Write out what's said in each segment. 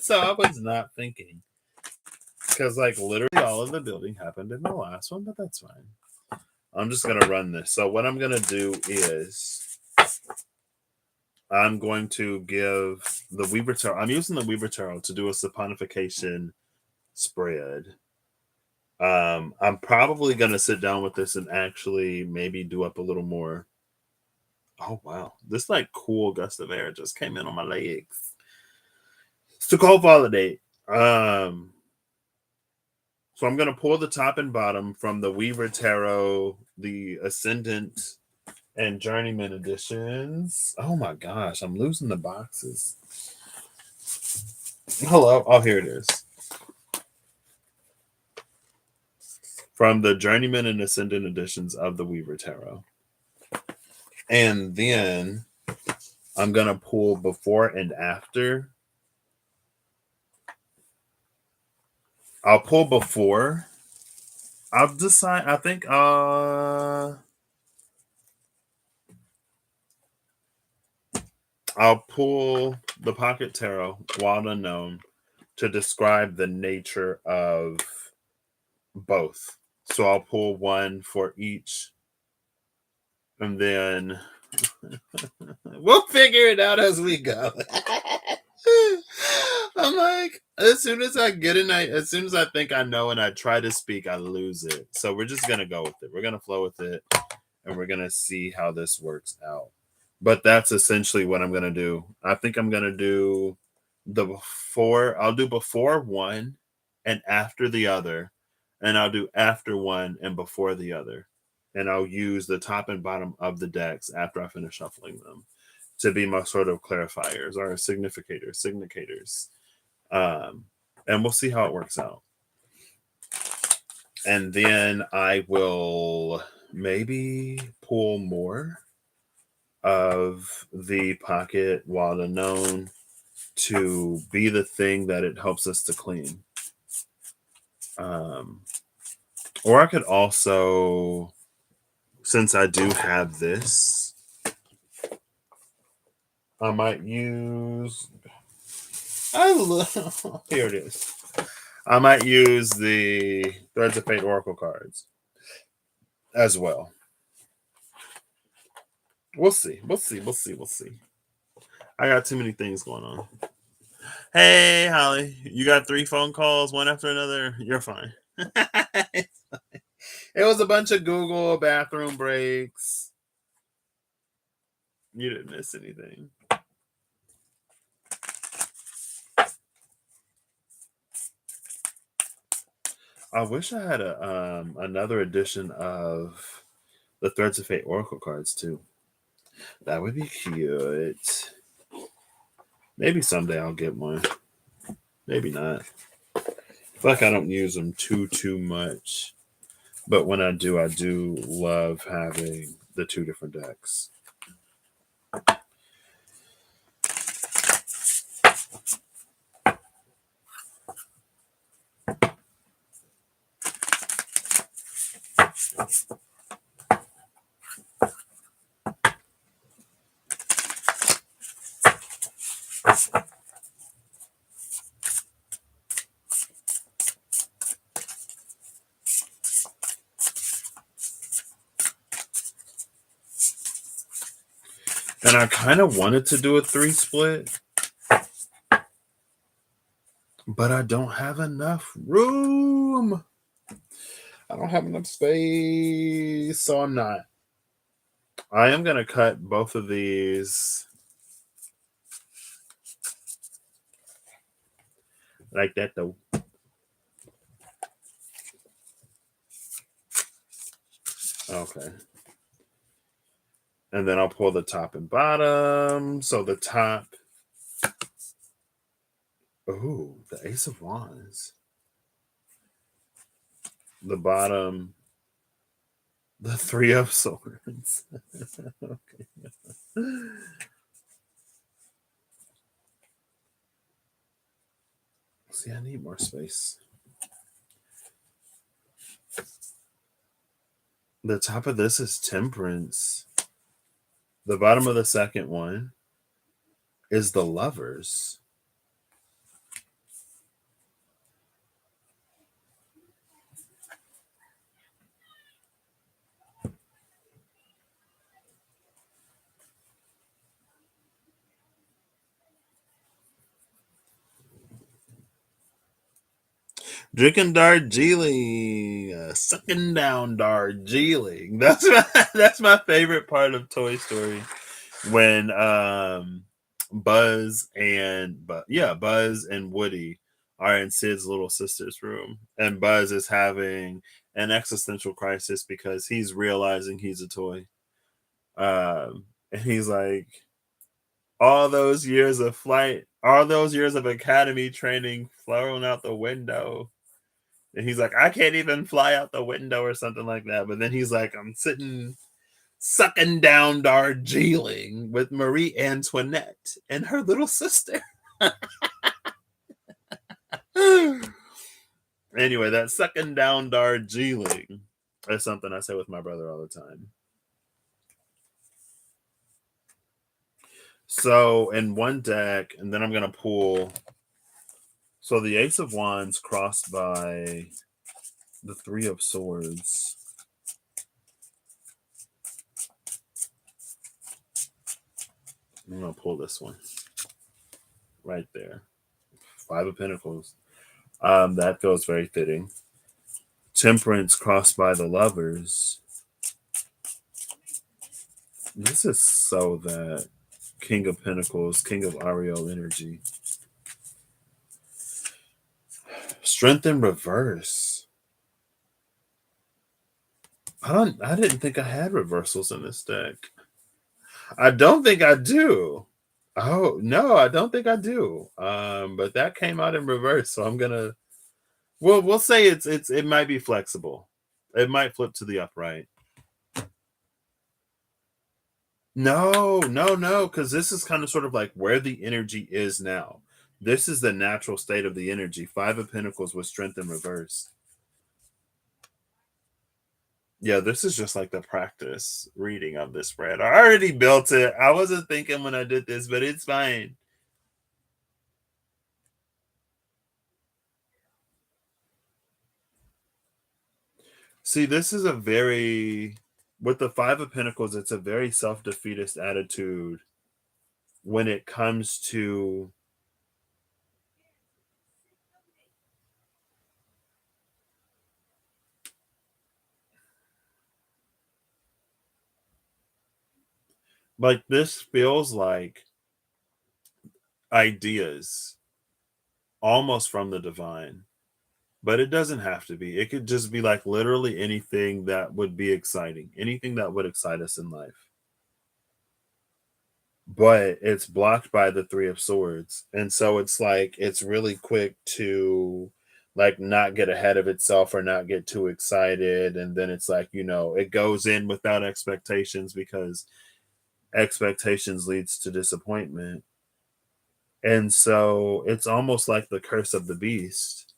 So I was not thinking. Because, like, literally all of the building happened in the last one, but that's fine. I'm just going to run this. So what I'm going to do is I'm going to give the Weaver Tarot. I'm using the Weaver Tarot to do a saponification spread. I'm probably going to sit down with this and actually maybe do up a little more. Oh, wow. This, like, cool gust of air just came in on my legs. It's too cold for holiday. So I'm going to pull the top and bottom from the Weaver Tarot, the Ascendant, and Journeyman editions. Oh my gosh, I'm losing the boxes. Hello. Oh, here it is. From the Journeyman and Ascendant editions of the Weaver Tarot. And then I'm going to pull before and after. I'll pull before. I'll decide. I think I'll pull the Pocket Tarot, Wild Unknown, to describe the nature of both. So I'll pull one for each, and then we'll figure it out as we go. I'm like, as soon as I get it, as soon as I think I know and I try to speak, I lose it. So we're just going to go with it. We're going to flow with it, and we're going to see how this works out. But that's essentially what I'm going to do. I think I'm going to do the before. I'll do before one and after the other. And I'll do after one and before the other. And I'll use the top and bottom of the decks after I finish shuffling them to be my sort of clarifiers or significators. And we'll see how it works out. And then I will maybe pull more of the Pocket Wild Unknown to be the thing that it helps us to clean. Or I could also, since I do have this, I might use, here it is. I might use the Threads of Fate Oracle cards as well. We'll see. I got too many things going on. Hey, Holly, you got 3 phone calls, one after another. You're fine. It was a bunch of Google bathroom breaks. You didn't miss anything. I wish I had another edition of the Threads of Fate Oracle cards too. That would be cute. Maybe someday I'll get one. Maybe not. I feel like I don't use them too much. But when I do love having the 2 different decks. And I kind of wanted to do a 3 split, but I don't have enough room. I don't have enough space, so I'm not. I am going to cut both of these like that, though. Okay. And then I'll pull the top and bottom. So the top. Ooh, the Ace of Wands. The bottom. The 3 of Swords. Okay. See, I need more space. The top of this is Temperance. The bottom of the second one is the Lovers. Drinking Darjeeling, sucking down Darjeeling. That's my favorite part of Toy Story when Buzz and Woody are in Sid's little sister's room, and Buzz is having an existential crisis because he's realizing he's a toy. And he's like, all those years of flight, all those years of academy training thrown out the window. And he's like, I can't even fly out the window or something like that. But then he's like, I'm sitting sucking down Darjeeling with Marie Antoinette and her little sister. Anyway, that sucking down Darjeeling is something I say with my brother all the time. So in one deck, and then I'm going to pull. So the Ace of Wands crossed by the Three of Swords. I'm going to pull this one right there. Five of Pentacles. That feels very fitting. Temperance crossed by the Lovers. This is so that King of Pentacles, King of Ariel energy. Strength in reverse. I didn't think I had reversals in this deck. I don't think I do. Oh no, I don't think I do. But that came out in reverse, so I'm gonna. Well, we'll say it might be flexible. It might flip to the upright. No, because this is kind of sort of like where the energy is now. This is the natural state of the energy. Five of Pentacles with strength in reverse. Yeah, this is just like the practice reading of this spread. I already built it. I wasn't thinking when I did this, but it's fine. See, this is with the Five of Pentacles, it's a very self-defeatist attitude when it comes to like this feels like ideas almost from the divine, but it doesn't have to be. It could just be like literally anything that would be exciting, anything that would excite us in life. But it's blocked by the Three of Swords. And so it's like it's really quick to like not get ahead of itself or not get too excited. And then it's like, it goes in without expectations because expectations leads to disappointment. And so it's almost like the curse of the beast.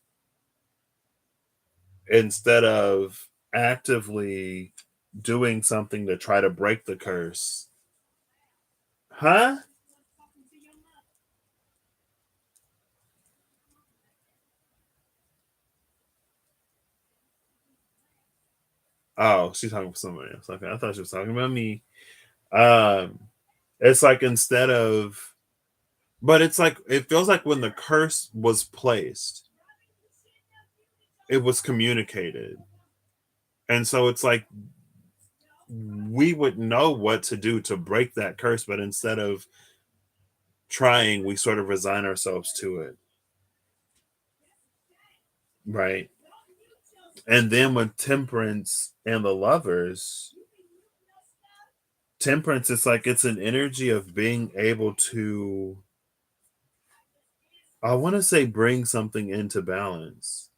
Instead of actively doing something to try to break the curse. Huh? Oh, she's talking about somebody else. Okay, I thought she was talking about me. Um, it's like instead of, but it's like it feels like when the curse was placed, it was communicated, and so it's like we would know what to do to break that curse, but instead of trying, we sort of resign ourselves to it, right? And then with Temperance and the Lovers, Temperance is like it's an energy of being able to, I want to say, bring something into balance.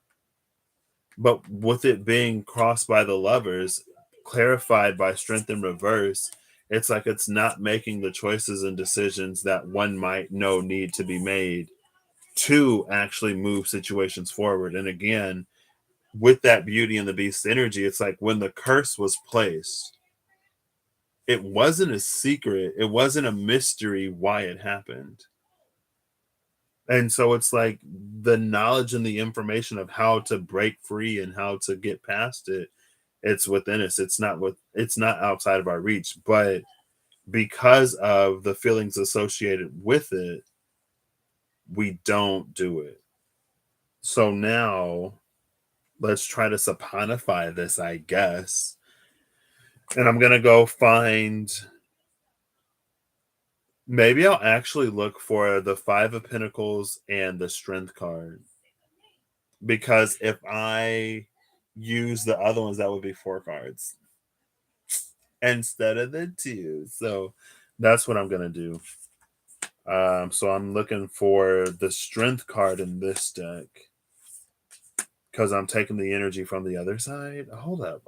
But with it being crossed by the Lovers, clarified by strength in reverse, it's like it's not making the choices and decisions that one might know need to be made to actually move situations forward. And again, with that Beauty and the Beast energy, it's like when the curse was placed, it wasn't a secret, it wasn't a mystery why it happened. And so it's like the knowledge and the information of how to break free and how to get past it, it's within us. It's not outside of our reach, but because of the feelings associated with it, we don't do it. So now Let's try to saponify this, I guess. And I'm going to go find... Maybe I'll actually look for the Five of Pentacles and the Strength card. Because if I use the other ones, that would be 4 cards instead of the 2. So that's what I'm going to do. So I'm looking for the Strength card in this deck. Because I'm taking the energy from the other side. Hold up.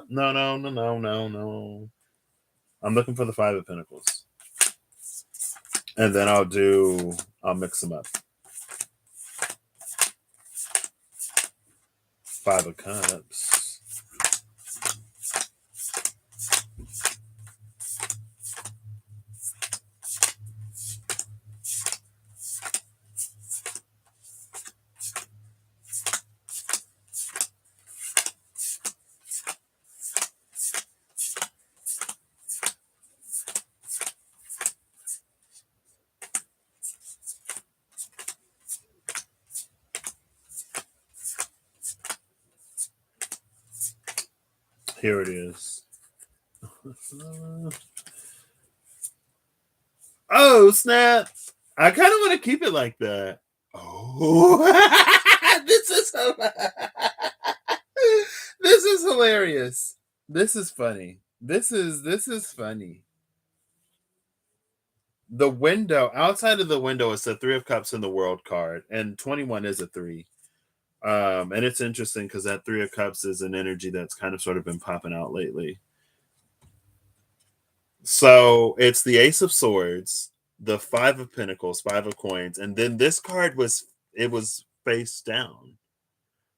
No. I'm looking for the Five of Pentacles. And then I'll mix them up. 5 of Cups. Here it is. Oh, snap. I kind of want to keep it like that. Oh, this is this is hilarious. This is funny. This is funny. The window, outside of the window, is the 3 of Cups in the World card, and 21 is a 3. And it's interesting because that 3 of Cups is an energy that's kind of sort of been popping out lately. So it's the Ace of Swords, the 5 of Pentacles, 5 of Coins, and then this card was face down,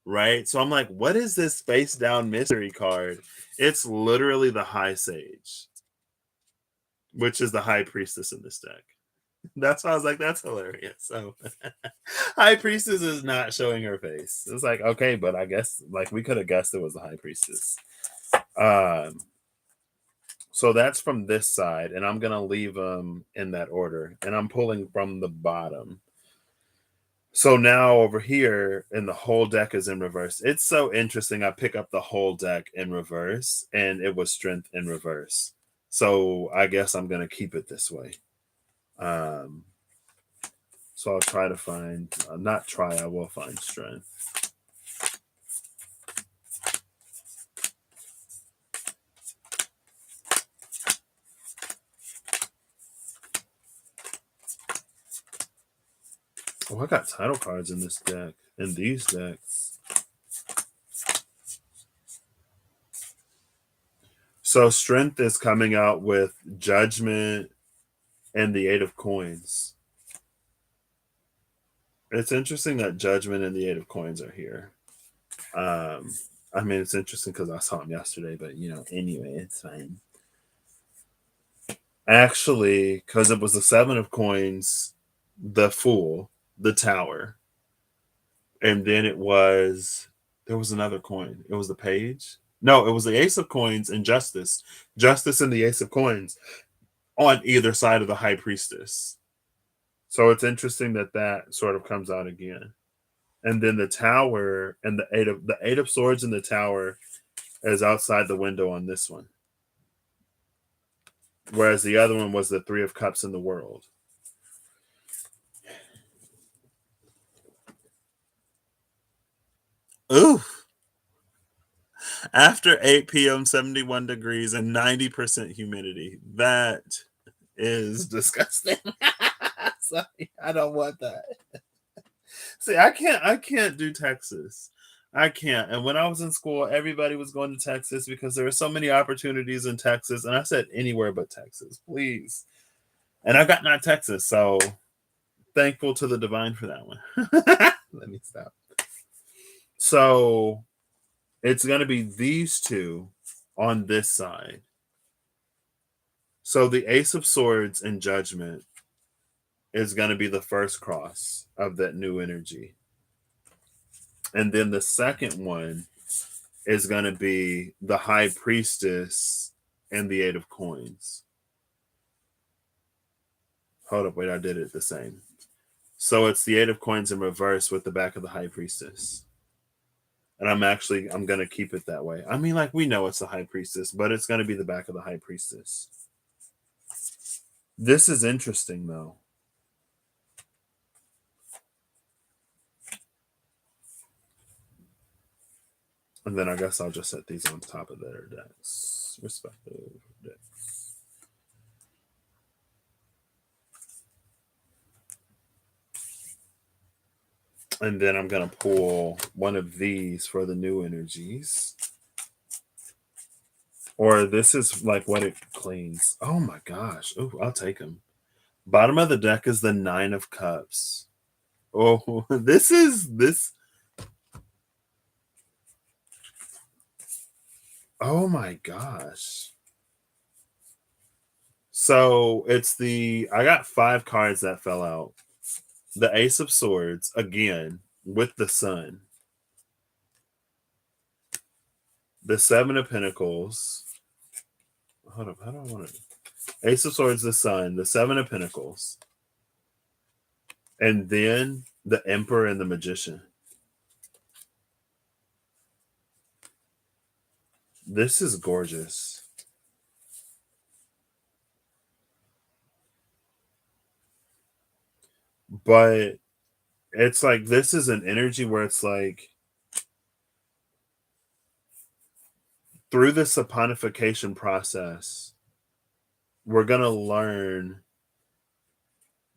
right? So I'm like, what is this face down mystery card? It's literally the High Sage, which is the High Priestess in this deck. That's why I was like, that's hilarious. So High Priestess is not showing her face. It's like, okay, but I guess like we could have guessed it was the High Priestess. So that's from this side, and I'm gonna leave them in that order, and I'm pulling from the bottom. So now over here, and the whole deck is in reverse. It's so interesting. I pick up the whole deck in reverse, and it was Strength in reverse. So I guess I'm gonna keep it this way. So I'll try to find, I will find Strength. Oh, I got title cards in this deck, in these decks. So Strength is coming out with Judgment and the 8 of Coins. It's interesting that Judgment and the 8 of Coins are here. I mean, it's interesting because I saw him yesterday, but anyway, it's fine. Actually, because it was the 7 of Coins, the Fool, the Tower, and then there was another coin. It was the Page. No, it was the Ace of Coins and Justice. Justice and the Ace of Coins on either side of the High Priestess. So it's interesting that sort of comes out again. And then the Tower and the 8 of Swords in the Tower is outside the window on this one. Whereas the other one was the 3 of Cups in the World. Ooh. After 8 p.m., 71 degrees and 90% humidity. That is disgusting. Sorry, I don't want that. See, I can't do Texas. I can't. And when I was in school, everybody was going to Texas because there were so many opportunities in Texas. And I said anywhere but Texas, please. And I got not Texas. So thankful to the divine for that one. Let me stop. So it's going to be these two on this side. So the Ace of Swords and Judgment is going to be the first cross of that new energy. And then the second one is going to be the High Priestess and the 8 of Coins. Hold up, wait, I did it the same. So it's the 8 of Coins in reverse with the back of the High Priestess. And I'm going to keep it that way. I mean, like, we know it's the high priestess, but it's going to be the back of the high priestess. This is interesting, though. And then I guess I'll just set these on top of their decks. Respective decks. And then I'm going to pull one of these for the new energies. Or this is like what it cleans. Oh my gosh. Oh, I'll take them. Bottom of the deck is the 9 of Cups. Oh, this. Oh my gosh. So I got 5 cards that fell out. The Ace of Swords, again, with the Sun. The 7 of Pentacles. Hold up, how do I want to... Ace of Swords, the Sun, the 7 of Pentacles. And then the Emperor and the Magician. This is gorgeous. But it's like, this is an energy where it's like, through the saponification process, we're going to learn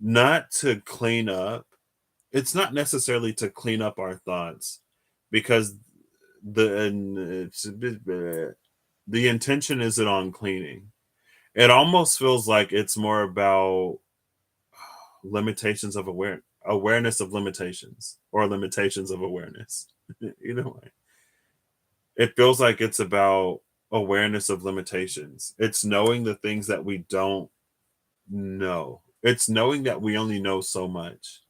not to clean up. It's not necessarily to clean up our thoughts, because the intention isn't on cleaning. It almost feels like it's more about limitations of awareness of limitations, or limitations of awareness. Either way, it feels like it's about awareness of limitations. It's knowing the things that we don't know. It's knowing that we only know so much,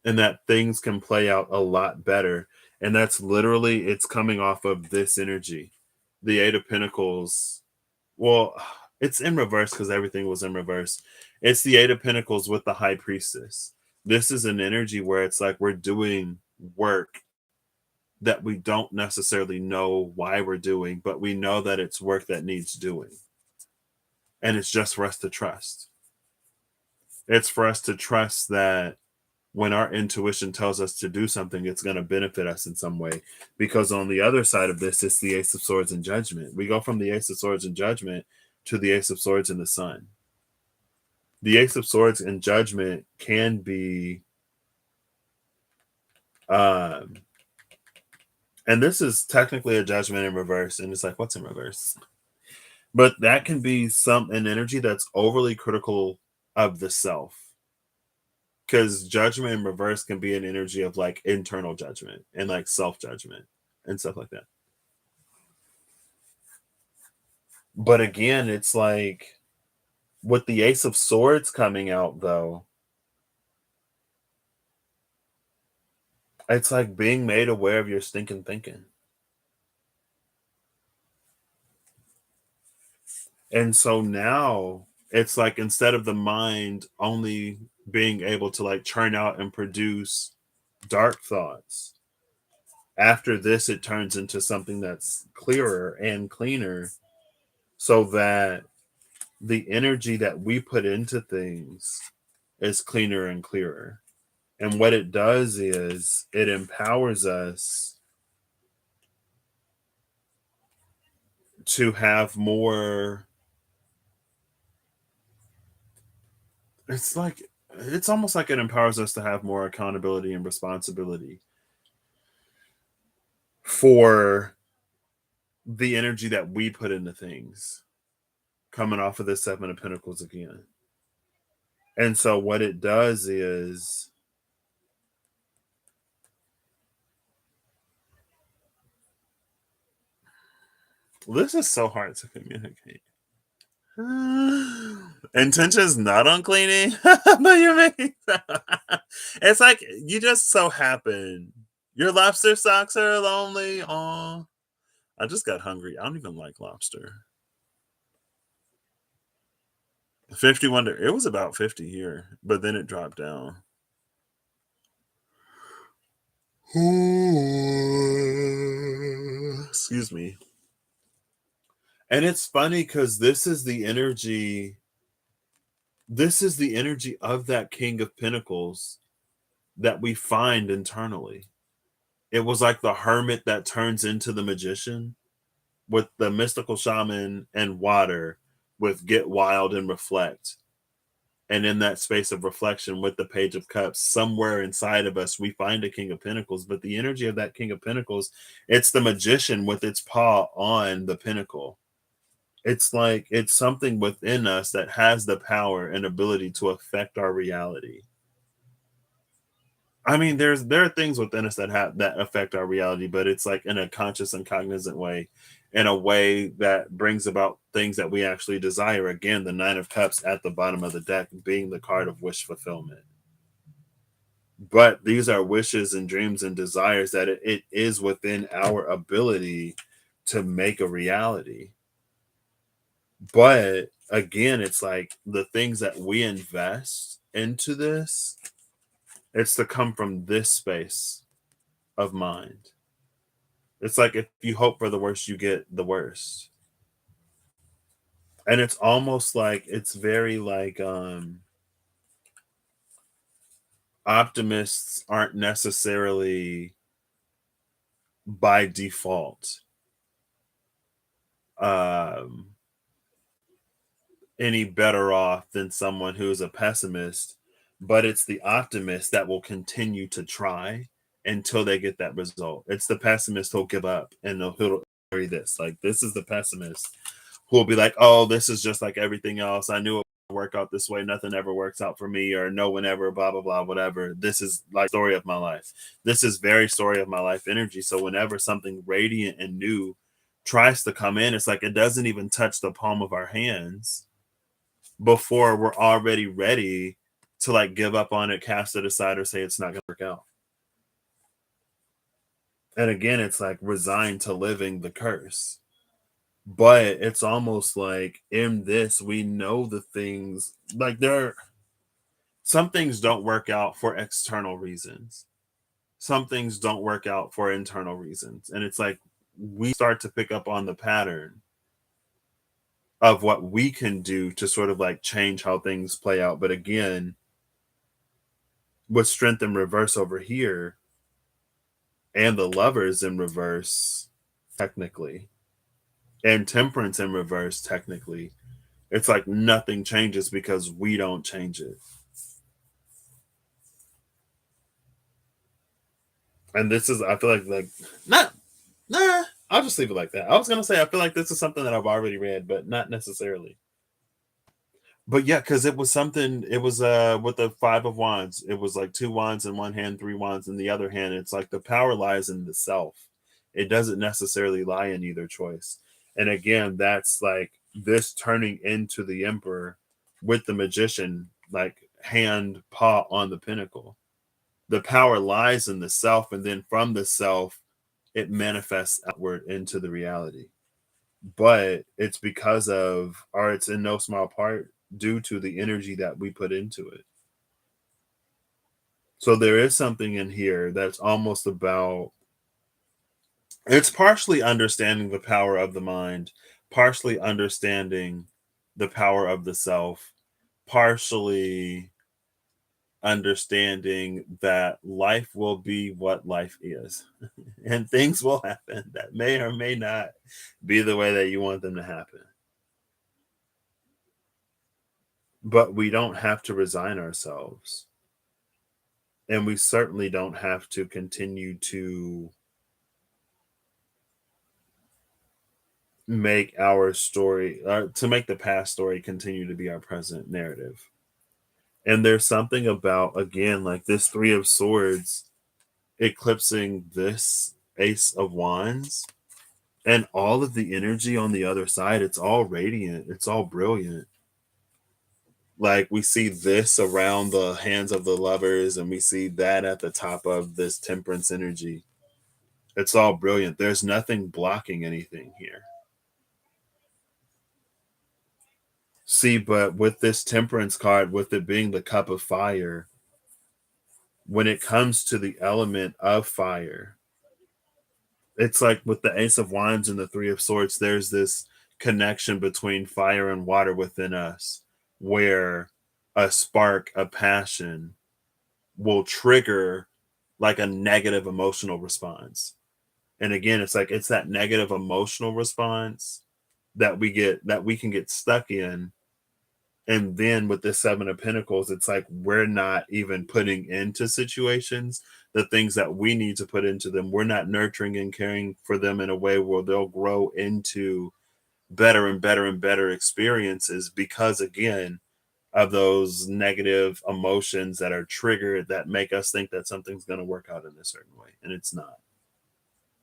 and that things can play out a lot better. And that's literally, it's coming off of this energy. The 8 of Pentacles. Well, it's in reverse because everything was in reverse. It's the 8 of Pentacles with the High Priestess. This is an energy where it's like we're doing work that we don't necessarily know why we're doing, but we know that it's work that needs doing. And it's just for us to trust. It's for us to trust that when our intuition tells us to do something, it's going to benefit us in some way. Because on the other side of this, it's the Ace of Swords and Judgment. We go from the Ace of Swords and Judgment to the Ace of Swords and the Sun. The Ace of Swords and Judgment can be, and this is technically a Judgment in reverse, and it's like, what's in reverse? But that can be an energy that's overly critical of the self. Because Judgment in reverse can be an energy of like internal judgment and like self-judgment and stuff like that. But again, it's like, with the Ace of Swords coming out, though, it's like being made aware of your stinking thinking. And so now it's like, instead of the mind only being able to like churn out and produce dark thoughts, after this it turns into something that's clearer and cleaner, so that the energy that we put into things is cleaner and clearer. And what it does is it empowers us to have more. It's almost like it empowers us to have more accountability and responsibility for the energy that we put into things, coming off of the 7 of Pentacles again. And so what it does is, this is so hard to communicate. Intention's not on cleaning, but you make it's like you just so happen your lobster socks are lonely. Oh, I just got hungry. I don't even like lobster. 51. It was about 50 here, but then it dropped down. Excuse me. And it's funny because this is the energy of that King of Pentacles that we find internally. It was like the hermit that turns into the magician with the mystical shaman and water with get wild and reflect. And in that space of reflection with the Page of Cups, somewhere inside of us, we find a King of Pentacles. But the energy of that King of Pentacles, it's the magician with its paw on the pinnacle. It's like it's something within us that has the power and ability to affect our reality. I mean, there are things within us that affect our reality, but it's like in a conscious and cognizant way, in a way that brings about things that we actually desire. Again, the Nine of Cups at the bottom of the deck being the card of wish fulfillment. But these are wishes and dreams and desires that it is within our ability to make a reality. But again, it's like the things that we invest into this, it's to come from this space of mind. It's like if you hope for the worst, you get the worst. And it's almost like it's very like optimists aren't necessarily by default um any better off than someone who's a pessimist, but it's the optimist that will continue to try until they get that result. It's the pessimist who'll give up and he'll carry this. Like this is the pessimist who will be like, "Oh, this is just like everything else. I knew it would work out this way. Nothing ever works out for me, or no one ever, blah blah blah, whatever." This is like story of my life. This is very story of my life energy. So whenever something radiant and new tries to come in, it's like it doesn't even touch the palm of our hands before we're already ready to like give up on it, cast it aside, or say it's not going to work out. And again, it's like resigned to living the curse. But it's almost like in this, we know the things like some things don't work out for external reasons. Some things don't work out for internal reasons. And it's like we start to pick up on the pattern of what we can do to sort of like change how things play out. But again, with strength in reverse over here and the lovers in reverse, technically, and temperance in reverse, technically, it's like nothing changes because we don't change it. And this is, I feel like not, nah, I'll just leave it like that. I was gonna say I feel like this is something that I've already read, but not necessarily. But yeah, because it was something. It was with the Five of Wands. It was like two wands in one hand, three wands in the other hand. It's like the power lies in the self. It doesn't necessarily lie in either choice. And again, that's like this turning into the Emperor with the Magician, like hand paw on the pinnacle. The power lies in the self, and then from the self, it manifests outward into the reality. But it's because of, or it's in no small part due to the energy that we put into it. So there is something in here that's almost about, it's partially understanding the power of the mind, partially understanding the power of the self, partially understanding that life will be what life is and things will happen that may or may not be the way that you want them to happen. But we don't have to resign ourselves. And we certainly don't have to continue to make our story, to make the past story continue to be our present narrative. And there's something about, again, like this Three of Swords eclipsing this Ace of Wands and all of the energy on the other side. It's all radiant, it's all brilliant. Like we see this around the hands of the lovers, and we see that at the top of this temperance energy. It's all brilliant. There's nothing blocking anything here. See, but with this temperance card, with it being the cup of fire, when it comes to the element of fire, it's like with the Ace of Wands and the Three of Swords, there's this connection between fire and water within us where a spark, a passion will trigger like a negative emotional response. And again, it's like it's that negative emotional response that we can get stuck in. And then with the Seven of Pentacles, it's like we're not even putting into situations the things that we need to put into them. We're not nurturing and caring for them in a way where they'll grow into better and better and better experiences because, again, of those negative emotions that are triggered that make us think that something's going to work out in a certain way. And it's not.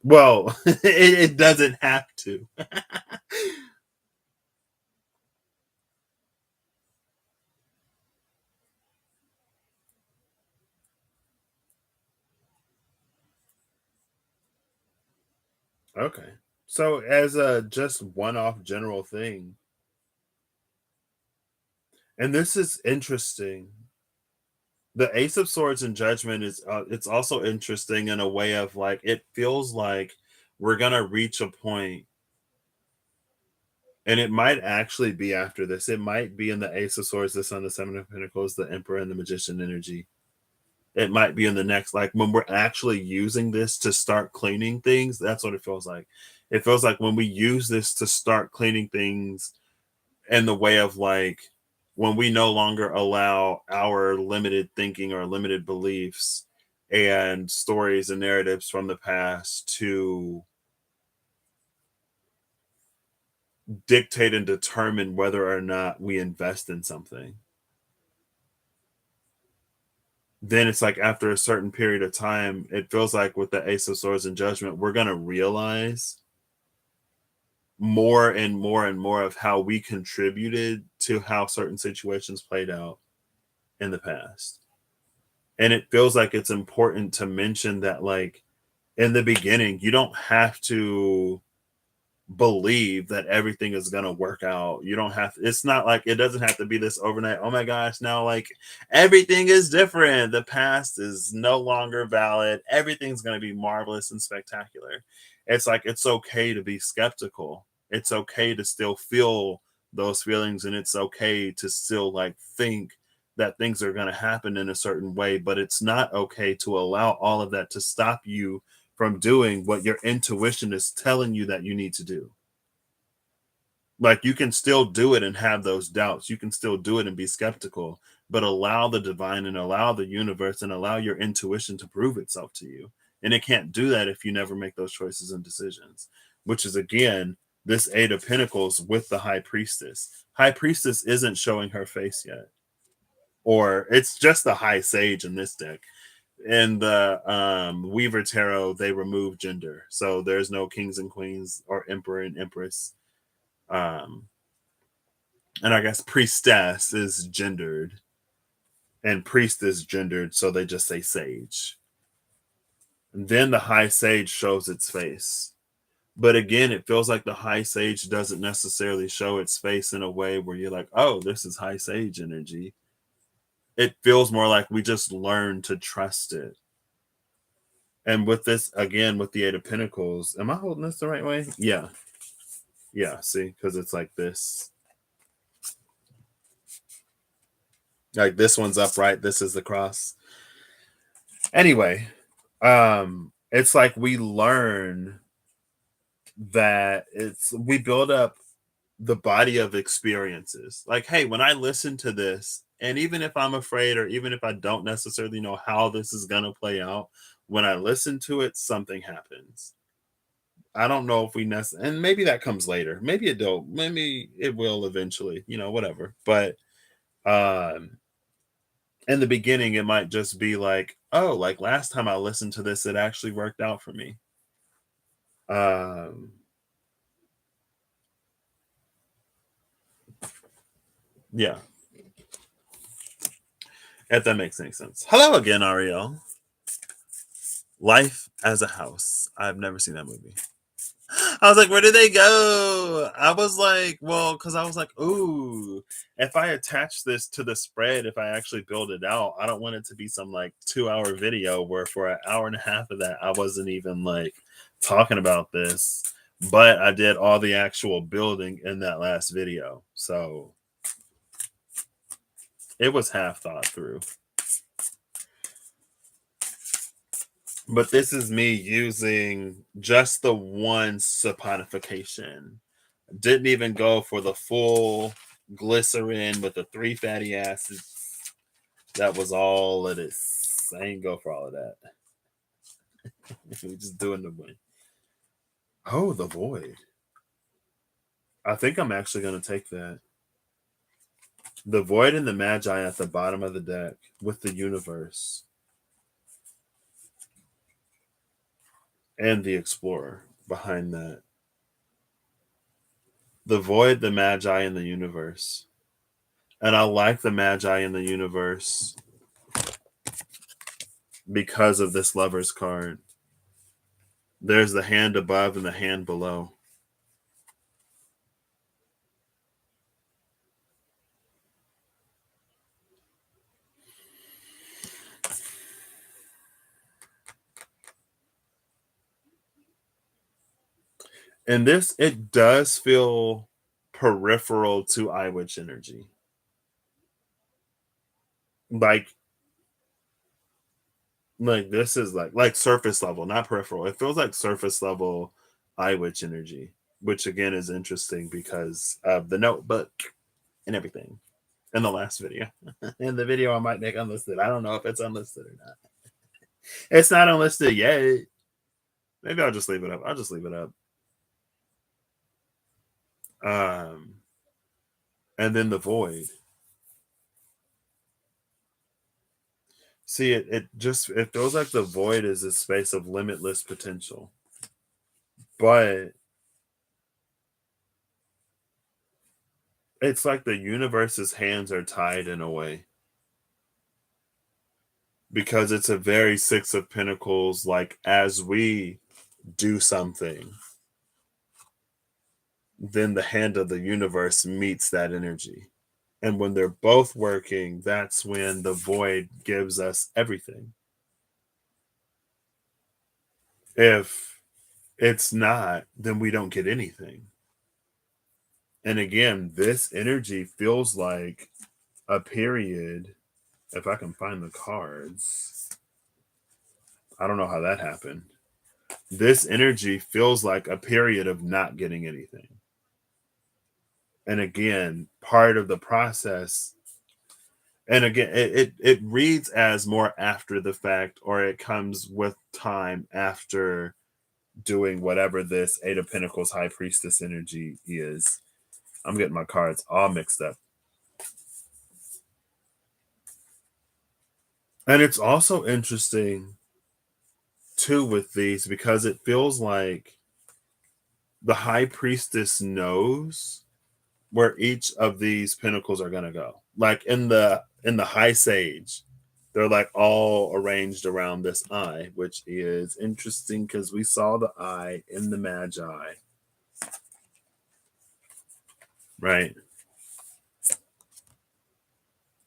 Well, it doesn't have to. Okay. So, as a just one off general thing, and this is interesting. The Ace of Swords and Judgment is it's also interesting in a way of like it feels like we're gonna reach a point, and it might actually be after this. It might be in the Ace of Swords, the Sun, the Seven of Pentacles, the Emperor, and the Magician energy. It might be in the next, like when we're actually using this to start cleaning things. That's what it feels like. It feels like when we use this to start cleaning things in the way of like when we no longer allow our limited thinking or limited beliefs and stories and narratives from the past to dictate and determine whether or not we invest in something. Then it's like after a certain period of time, it feels like with the Ace of Swords and Judgment, we're going to realize more and more and more of how we contributed to how certain situations played out in the past. And it feels like it's important to mention that, like, in the beginning, you don't have to believe that everything is going to work out. You don't have to, it's not like it doesn't have to be this overnight, oh my gosh, now like everything is different. The past is no longer valid. Everything's going to be marvelous and spectacular. It's like it's okay to be skeptical. It's okay to still feel those feelings, and it's okay to still like think that things are going to happen in a certain way, but it's not okay to allow all of that to stop you from doing what your intuition is telling you that you need to do. Like you can still do it and have those doubts. You can still do it and be skeptical, but allow the divine and allow the universe and allow your intuition to prove itself to you. And it can't do that if you never make those choices and decisions, which is again this Eight of Pentacles with the High Priestess. High Priestess isn't showing her face yet, or it's just the High Sage in this deck. In the Weaver Tarot, they remove gender, so there's no kings and queens or emperor and empress. Um, and I guess priestess is gendered, and priest is gendered, so they just say sage. And then the high sage shows its face. But again, it feels like the high sage doesn't necessarily show its face in a way where you're like, oh, this is high sage energy. It feels more like we just learn to trust it. And with this, again, with the Eight of Pentacles, am I holding this the right way? Yeah. Yeah, see, because it's like this. Like this one's upright, this is the cross. Anyway, it's like we learn that we build up the body of experiences. Like, hey, when I listen to this, and even if I'm afraid or even if I don't necessarily know how this is gonna play out, when I listen to it, something happens. I don't know if we necessarily, and maybe that comes later. Maybe it don't. Maybe it will eventually. Whatever. But um, in the beginning, it might just be like, oh, like last time I listened to this, it actually worked out for me. Um, yeah, if that makes any sense. Hello again, Ariel. Life as a House. I've never seen that movie. I was like, where did they go? I was like, well, because I was like, ooh, if I attach this to the spread, if I actually build it out, I don't want it to be some like 2 hour video where for an hour and a half of that, I wasn't even like talking about this. But I did all the actual building in that last video. So it was half thought through. But this is me using just the one saponification. Didn't even go for the full glycerin with the 3 fatty acids. That was all it is. I ain't go for all of that. We're just doing the one. Oh, the void. I think I'm actually going to take that. The void and the magi at the bottom of the deck with the universe. And the explorer behind that. The void, the magi, and the universe. And I like the magi in the universe because of this lover's card. There's the hand above and the hand below. And this, it does feel peripheral to Eye Witch energy. Like this is like surface level, not peripheral. It feels like surface level Eye Witch energy, which again is interesting because of the notebook and everything in the last video. In the video I might make unlisted. I don't know if it's unlisted or not. It's not unlisted yet. Maybe I'll just leave it up. I'll just leave it up. And then the void. See, it feels like the void is a space of limitless potential. But it's like the universe's hands are tied in a way. Because it's a very 6 of Pentacles, like as we do something, then the hand of the universe meets that energy. And when they're both working, that's when the void gives us everything. If it's not, then we don't get anything. And again, this energy feels like a period. If I can find the cards, I don't know how that happened. This energy feels like a period of not getting anything. And again, part of the process, and again, it reads as more after the fact, or it comes with time after doing whatever this 8 of Pentacles High Priestess energy is. I'm getting my cards all mixed up. And it's also interesting too with these because it feels like the High Priestess knows where each of these pentacles are going to go. Like in the High Sage, they're like all arranged around this eye, which is interesting because we saw the eye in the Magi. Right.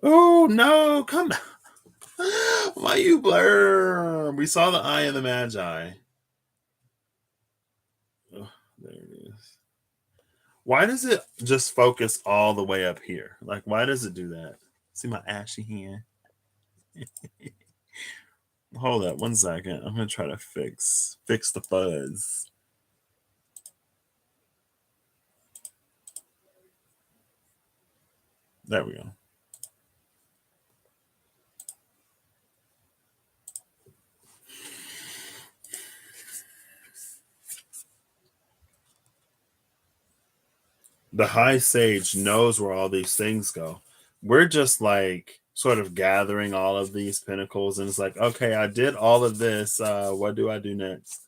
Oh no, come on. Why you blur? We saw the eye in the Magi. Oh, there it is. Why does it just focus all the way up here? Like, why does it do that? See my ashy hand? Hold up 1 second. I'm gonna try to fix the fuzz. There we go. The High Sage knows where all these things go. We're just like sort of gathering all of these pentacles, and it's like, okay, I did all of this. What do I do next?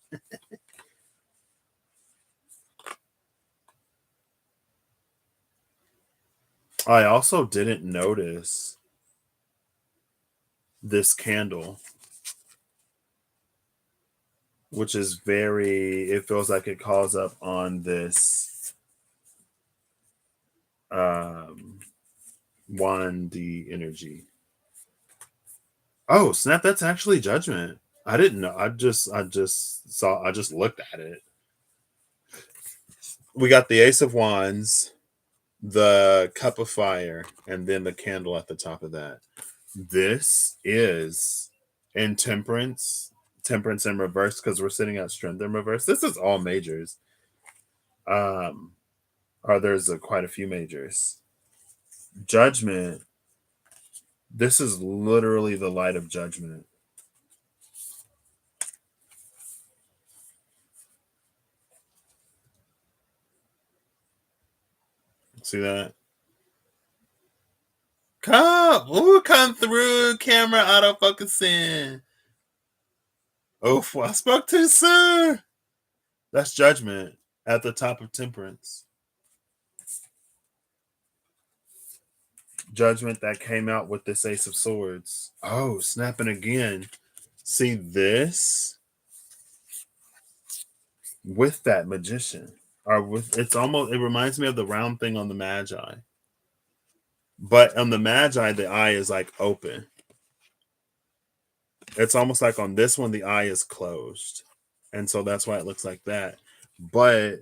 I also didn't notice this candle. which is it feels like it calls up on this 1D energy. Oh, snap, that's actually judgment. I didn't know. I just looked at it. We got the Ace of Wands, the Cup of Fire, and then the candle at the top of that. This is in temperance in reverse, because we're sitting at strength in reverse. This is all majors. Or there's quite a few majors. Judgment. This is literally the light of judgment. See that? Come through, camera autofocusing. Oof, I spoke too soon. That's judgment at the top of temperance. Judgment that came out with this Ace of Swords. Oh, snapping again. See this with that Magician, or with it reminds me of the round thing on the Magi. But on the Magi, the eye is like open. It's almost like on this one, the eye is closed. And so that's why it looks like that. But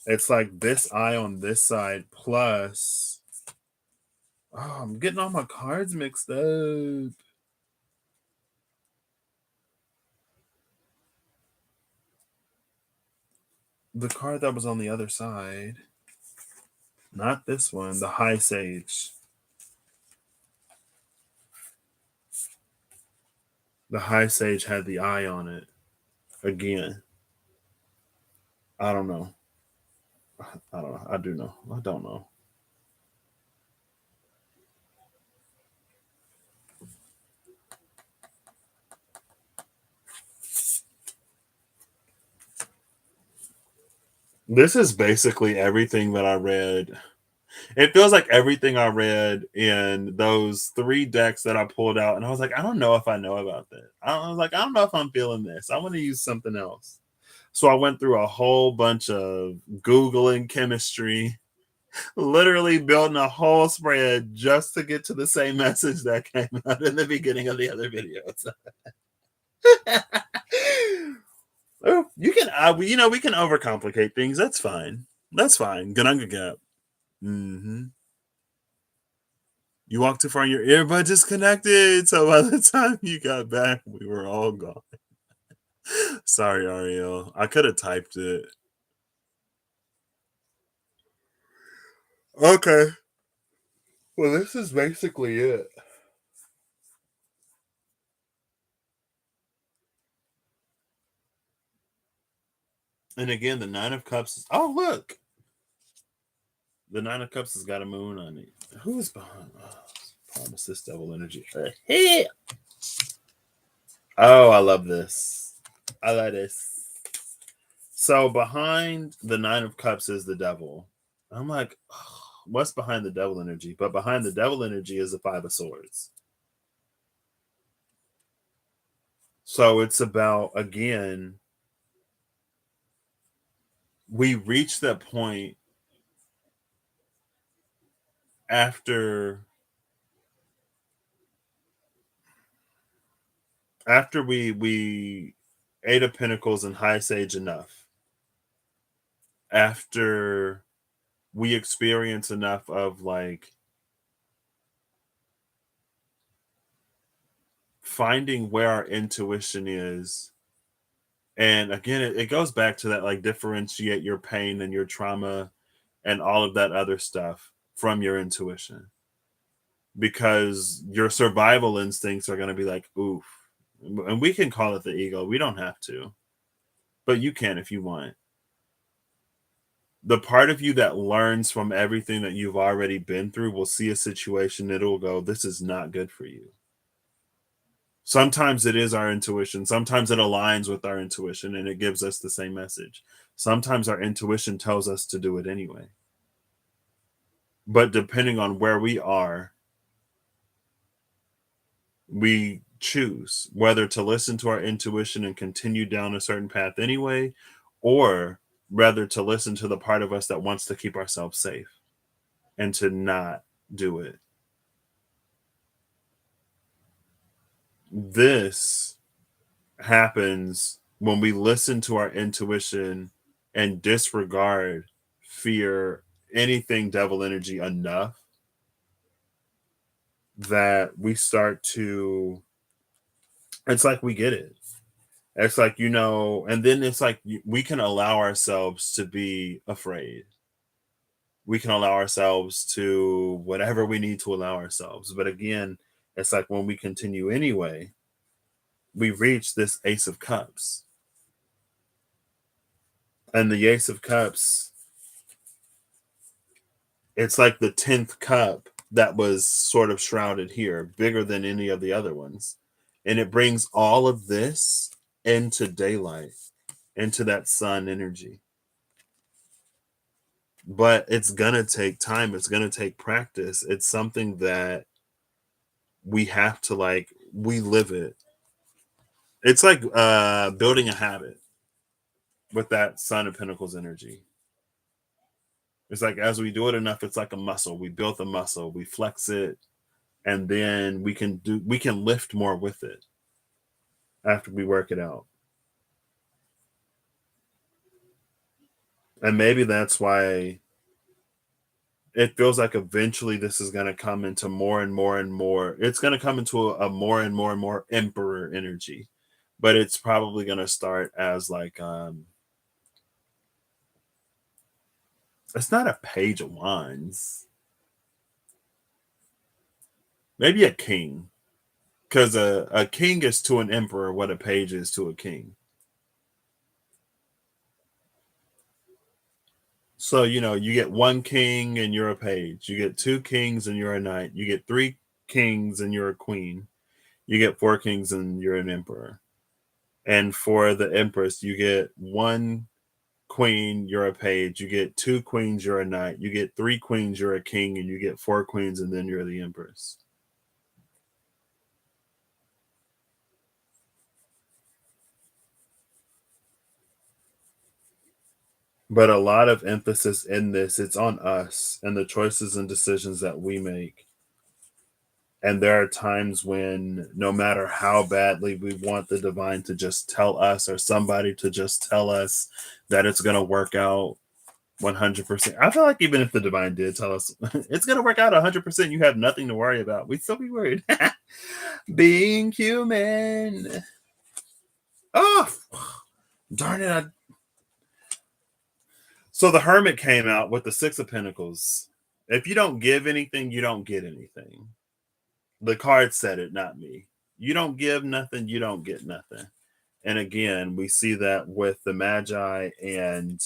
it's like this eye on this side plus. Oh, I'm getting all my cards mixed up. The card that was on the other side. Not this one, the High Sage. The High Sage had the eye on it. Again. I don't know. I don't know. I do know. I don't know. This is basically everything that I read. It feels like everything I read in those 3 decks that I pulled out, and I was like, I don't know if I know about that. I was like, I don't know if I'm feeling this. I want to use something else. So I went through a whole bunch of Googling chemistry, literally building a whole spread just to get to the same message that came out in the beginning of the other videos. You can, we can overcomplicate things. That's fine. That's fine. Gununga Gap. Mm-hmm. You walked too far and your earbud disconnected. So by the time you got back, we were all gone. Sorry, Ariel. I could have typed it. Okay. Well, this is basically it. And again, the Nine of Cups is. Oh, look. The Nine of Cups has got a moon on it. Who is behind? Oh, promise this devil energy. Oh, I love this. I like this. So behind the Nine of Cups is the devil. I'm like, oh, what's behind the devil energy? But behind the devil energy is the Five of Swords. So it's about, again, we reach that point after we Eight of Pentacles and High Sage enough. After we experience enough of like finding where our intuition is. And again, it goes back to that, like, differentiate your pain and your trauma and all of that other stuff from your intuition. Because your survival instincts are going to be like, oof. And we can call it the ego. We don't have to. But you can if you want. The part of you that learns from everything that you've already been through will see a situation, it'll go, this is not good for you. Sometimes it is our intuition. Sometimes it aligns with our intuition and it gives us the same message. Sometimes our intuition tells us to do it anyway. But depending on where we are, we choose whether to listen to our intuition and continue down a certain path anyway, or rather to listen to the part of us that wants to keep ourselves safe and to not do it. This happens when we listen to our intuition and disregard fear, anything devil energy enough that we start to, it's like we get it. It's like, and then it's like we can allow ourselves to be afraid. We can allow ourselves to whatever we need to allow ourselves. But again, it's like when we continue anyway, we reach this Ace of Cups. And the Ace of Cups, it's like the 10th cup that was sort of shrouded here, bigger than any of the other ones. And it brings all of this into daylight, into that sun energy. But it's going to take time. It's going to take practice. It's something that we have to we live it. It's like building a habit with that Sun of Pentacles energy. It's like as we do it enough, it's like a muscle. We build the muscle, we flex it, and then we can lift more with it after we work it out. And maybe that's why it feels like eventually this is going to come into more and more and more. It's going to come into a more and more and more emperor energy, but it's probably going to start as it's not a page of wands, maybe a king, because a king is to an emperor what a page is to a king. So, you get one king and you're a page. You get two kings and you're a knight. You get three kings and you're a queen. You get four kings and you're an emperor. And for the empress, you get one queen, you're a page. You get two queens, you're a knight. You get three queens, you're a king. And you get four queens, and then you're the empress. But a lot of emphasis in this, it's on us and the choices and decisions that we make. And there are times when no matter how badly we want the divine to just tell us or somebody to just tell us that it's going to work out 100%. I feel like even if the divine did tell us it's going to work out 100%, you have nothing to worry about. We'd still be worried. Being human. Oh, darn it. So the Hermit came out with the Six of Pentacles. If you don't give anything, you don't get anything. The card said it, not me. You don't give nothing, you don't get nothing. And again, we see that with the Magi and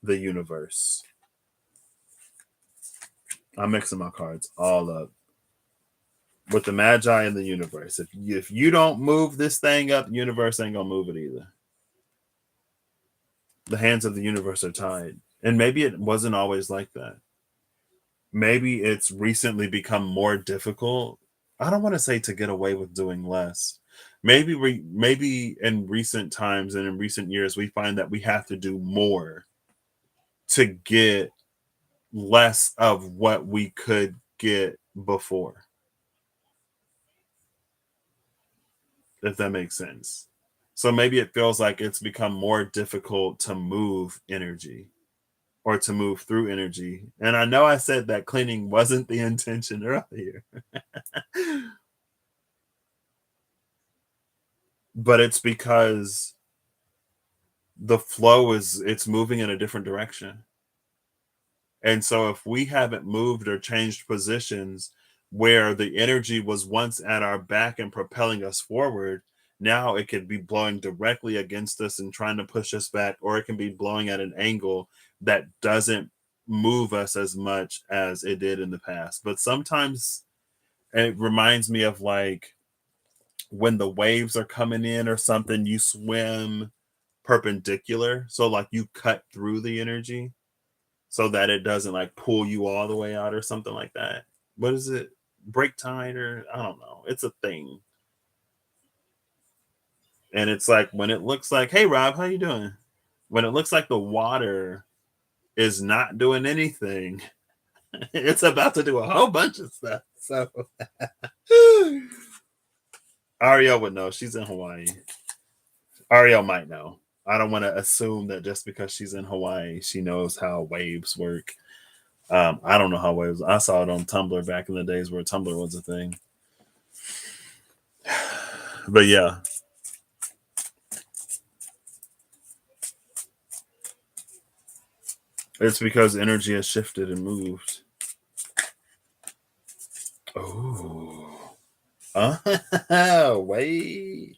the universe. I'm mixing my cards all up. With the Magi and the universe. If you don't move this thing up, the universe ain't gonna move it either. The hands of the universe are tied. And maybe it wasn't always like that. Maybe it's recently become more difficult. I don't want to say to get away with doing less. Maybe in recent times and in recent years we find that we have to do more to get less of what we could get before. If that makes sense. So maybe it feels like it's become more difficult to move energy or to move through energy. And I know I said that cleaning wasn't the intention earlier. But it's because the flow it's moving in a different direction. And so if we haven't moved or changed positions where the energy was once at our back and propelling us forward, now it could be blowing directly against us and trying to push us back, or it can be blowing at an angle that doesn't move us as much as it did in the past. But sometimes it reminds me of when the waves are coming in or something, you swim perpendicular. So you cut through the energy so that it doesn't pull you all the way out or something like that. What is it? Break tide, or I don't know. It's a thing. And it's like when it looks like, hey Rob, how you doing? When it looks like the water is not doing anything, it's about to do a whole bunch of stuff. So Ariel would know. She's in Hawaii. Ariel might know. I don't want to assume that just because she's in Hawaii, she knows how waves work. I don't know how waves. I saw it on Tumblr back in the days where Tumblr was a thing. But yeah. It's because energy has shifted and moved. Oh. Wait.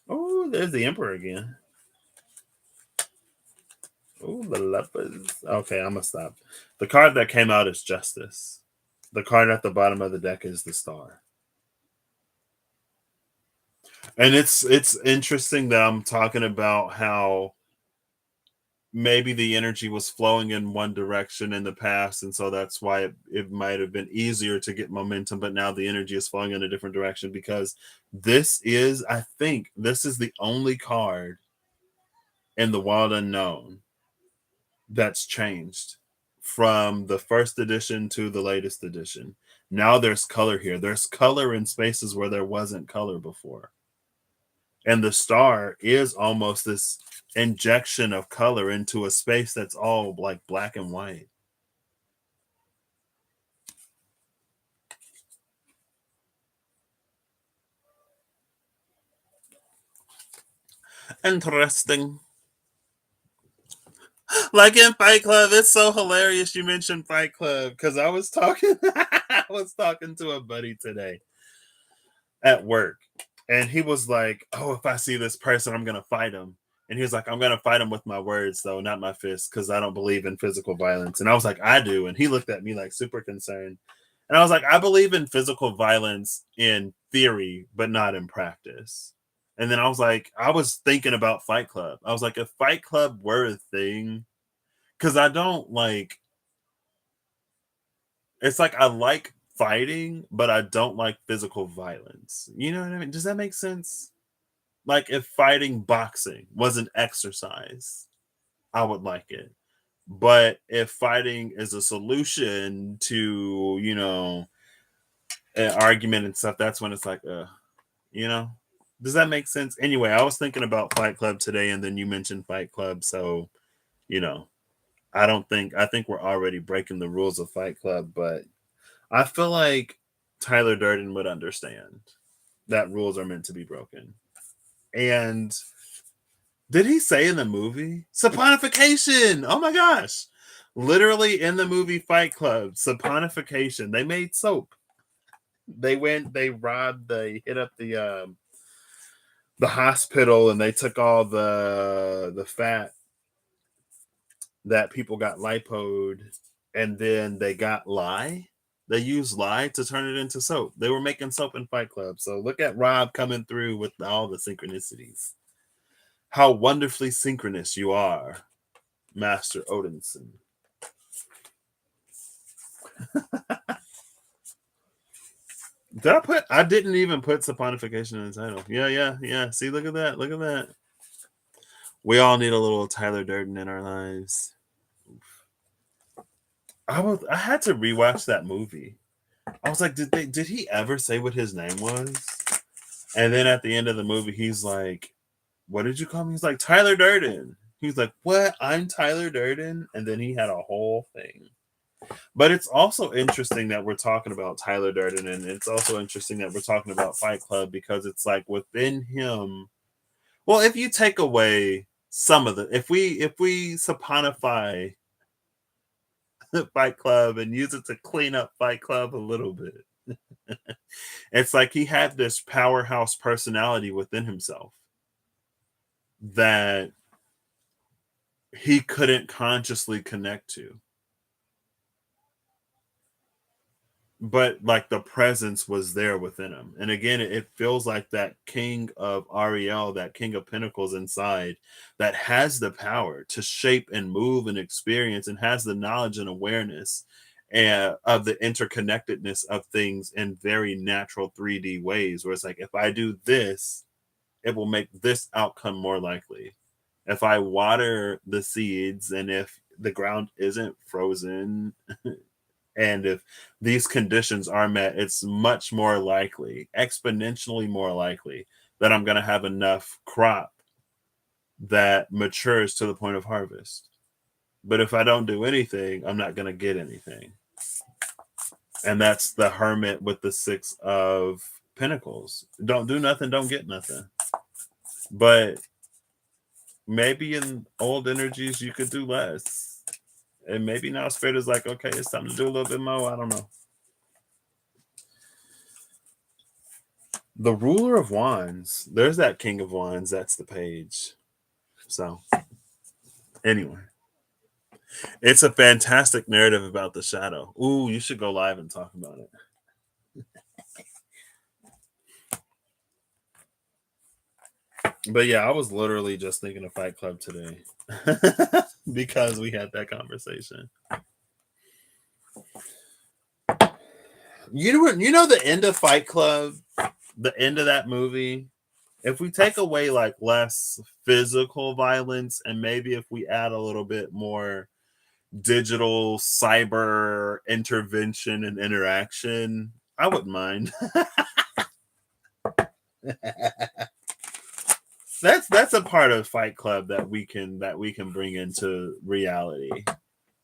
Oh, there's the Emperor again. Oh, the Lovers. Okay, I'm going to stop. The card that came out is Justice. The card at the bottom of the deck is the Star. And it's interesting that I'm talking about how maybe the energy was flowing in one direction in the past, and so that's why it might have been easier to get momentum, but now the energy is flowing in a different direction because I think this is the only card in the Wild Unknown that's changed from the first edition to the latest edition. Now there's color here. There's color in spaces where there wasn't color before. And the Star is almost this injection of color into a space that's all like black and white. Interesting. Like in Fight Club, it's so hilarious you mentioned Fight Club because I was talking I was talking to a buddy today at work, and he was like, "Oh, if I see this person, I'm gonna fight him." And he was like, "I'm gonna fight him with my words, though, not my fists, because I don't believe in physical violence." And I was like, "I do." And he looked at me like super concerned. And I was like, "I believe in physical violence in theory, but not in practice." And then I was like, I was thinking about Fight Club. I was like, if Fight Club were a thing, because I don't like, it's like I like fighting, but I don't like physical violence. You know what I mean? Does that make sense? Like if fighting boxing was an exercise, I would like it. But if fighting is a solution to, an argument and stuff, that's when it's like, you know, does that make sense? Anyway, I was thinking about Fight Club today, and then you mentioned Fight Club. So, you know, I think we're already breaking the rules of Fight Club, but I feel like Tyler Durden would understand that rules are meant to be broken. And did he say in the movie saponification? Oh my gosh. Literally in the movie Fight Club, saponification. They made soap. They hit up the hospital, and they took all the fat that people got lipoed, and then they got lye. They used lye to turn it into soap. They were making soap in Fight Club. So look at Rob coming through with all the synchronicities. How wonderfully synchronous you are, Master Odinson. I didn't even put saponification in the title. Yeah. See, look at that. Look at that. We all need a little Tyler Durden in our lives. I had to rewatch that movie. I was like, did he ever say what his name was? And then at the end of the movie, he's like, "What did you call me?" He's like, "Tyler Durden." He's like, "What? I'm Tyler Durden?" And then he had a whole thing. But it's also interesting that we're talking about Tyler Durden, and it's also interesting that we're talking about Fight Club because it's like within him. Well, if you take away some of the, if we saponify Fight Club and use it to clean up Fight Club a little bit, it's like he had this powerhouse personality within himself that he couldn't consciously connect to. But like the presence was there within him. And again, it feels like that king of Ariel, that king of Pentacles inside, that has the power to shape and move and experience and has the knowledge and awareness and of the interconnectedness of things in very natural 3D ways, where it's like, if I do this, it will make this outcome more likely. If I water the seeds and if the ground isn't frozen and if these conditions are met, it's much more likely, exponentially more likely, that I'm going to have enough crop that matures to the point of harvest. But if I don't do anything, I'm not going to get anything. And that's the hermit with the 6 of pentacles. Don't do nothing, don't get nothing. But maybe in old energies you could do less. And maybe now spirit is like, okay, it's time to do a little bit more. I don't know. The ruler of wands, there's that king of wands. That's the page. So anyway, it's a fantastic narrative about the shadow. Ooh, you should go live and talk about it. But yeah, I was literally just thinking of Fight Club today because we had that conversation. You know the end of Fight Club, the end of that movie. If we take away like less physical violence and maybe if we add a little bit more digital cyber intervention and interaction, I wouldn't mind. That's a part of Fight Club that we can bring into reality.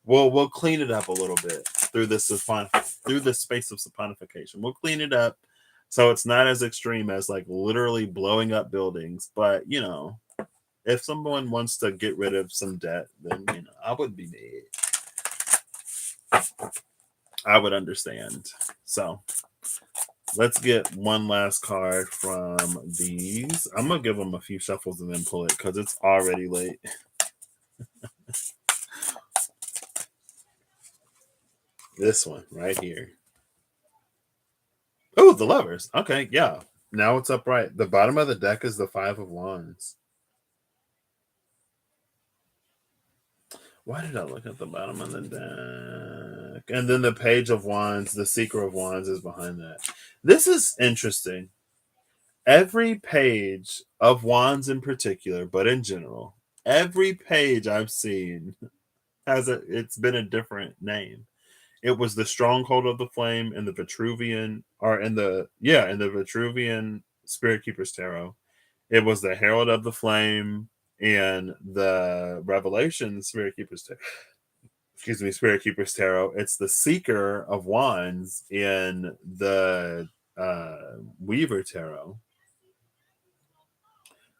We'll clean it up a little bit through the space of saponification. We'll clean it up so it's not as extreme as like literally blowing up buildings. But you know, if someone wants to get rid of some debt, then you know I would be mad. I would understand. So let's get one last card from these. I'm gonna give them a few shuffles and then pull it because it's already late. This one right here. Oh, the lovers. Okay, yeah. Now it's upright. The bottom of the deck is the 5 of wands. Why did I look at the bottom of the deck? And then the page of wands, the seeker of wands is behind that. This is interesting. Every page of wands in particular, but in general, every page I've seen it's been a different name. It was the stronghold of the flame in the Vitruvian, or in the Vitruvian Spirit Keepers Tarot. It was the Herald of the Flame and the Revelation Spirit Keepers Tarot. Excuse me, Spirit Keepers Tarot. It's the Seeker of Wands in the Weaver Tarot.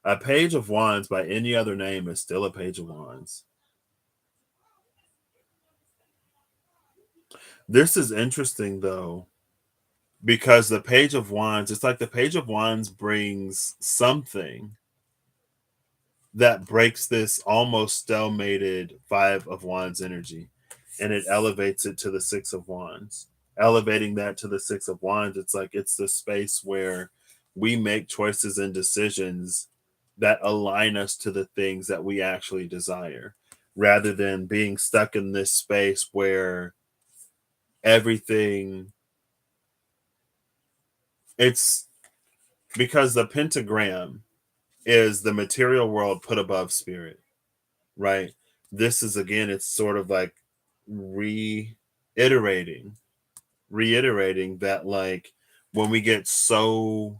A page of wands by any other name is still a page of wands. This is interesting though, because the page of wands, it's like the page of wands brings something that breaks this almost stalemated 5 of wands energy, and it elevates it to the 6 of wands. Elevating that to the 6 of wands, it's like it's the space where we make choices and decisions that align us to the things that we actually desire, rather than being stuck in this space where everything, it's because the pentagram is the material world put above spirit, right? This is again, it's sort of like reiterating that, like, when we get so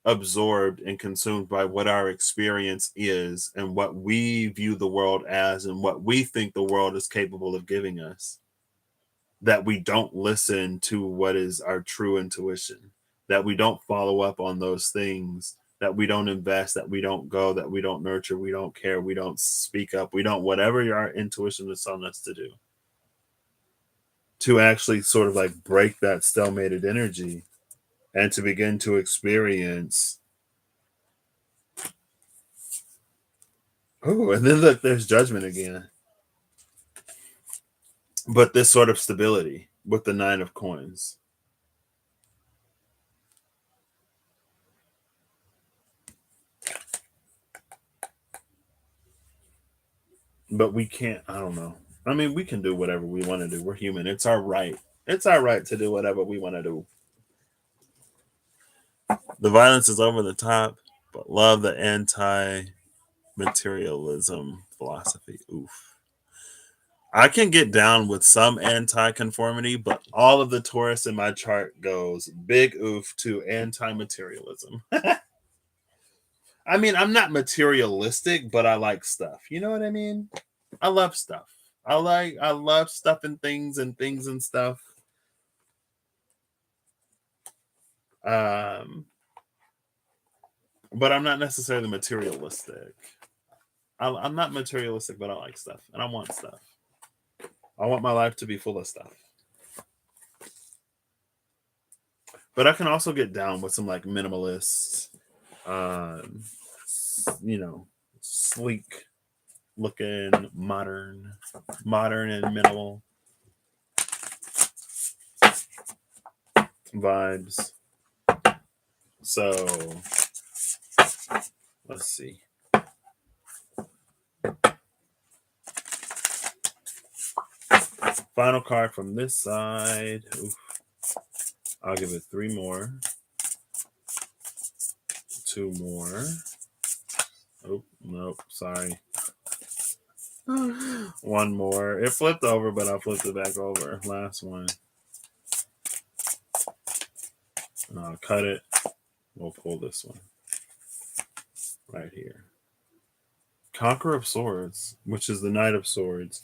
absorbed and consumed by what our experience is and what we view the world as and what we think the world is capable of giving us, that we don't listen to what is our true intuition, that we don't follow up on those things, that we don't invest, that we don't go, that we don't nurture, we don't care, we don't speak up, we don't, whatever our intuition is telling us to do, to actually sort of like break that stalemated energy and to begin to experience. Oh, and then look, there's judgment again. But this sort of stability with the 9 of coins. But we can't, I don't know. I mean, we can do whatever we want to do. We're human. It's our right. It's our right to do whatever we want to do. The violence is over the top, but love the anti-materialism philosophy. Oof. I can get down with some anti-conformity, but all of the Taurus in my chart goes big oof to anti-materialism. I mean, I'm not materialistic, but I like stuff. You know what I mean? I love stuff. I love stuff and things and stuff. Um, but I'm not necessarily materialistic. I'm not materialistic, but I like stuff and I want stuff. I want my life to be full of stuff. But I can also get down with some like minimalist, um, you know, sleek looking, modern and minimal vibes. So let's see. Final card from this side. Oof. I'll give it 3 more. 2 more. Oh, nope. Sorry. 1 more. It flipped over, but I flipped it back over. Last one. And I'll cut it. We'll pull this one right here. Conqueror of Swords, which is the Knight of Swords.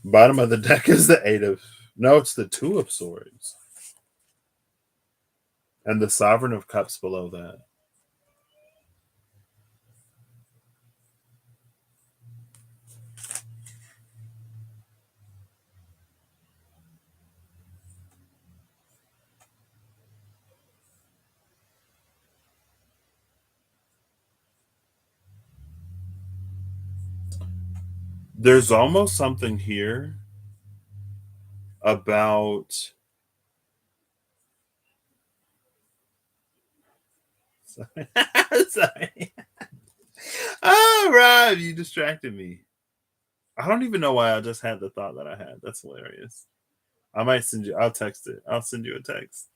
Bottom of the deck is the 8 of... No, it's the 2 of Swords. And the Sovereign of Cups below that. There's almost something here about... Sorry. Oh, Rob, you distracted me. I don't even know why I just had the thought that I had. That's hilarious. I might send you... I'll text it. I'll send you a text.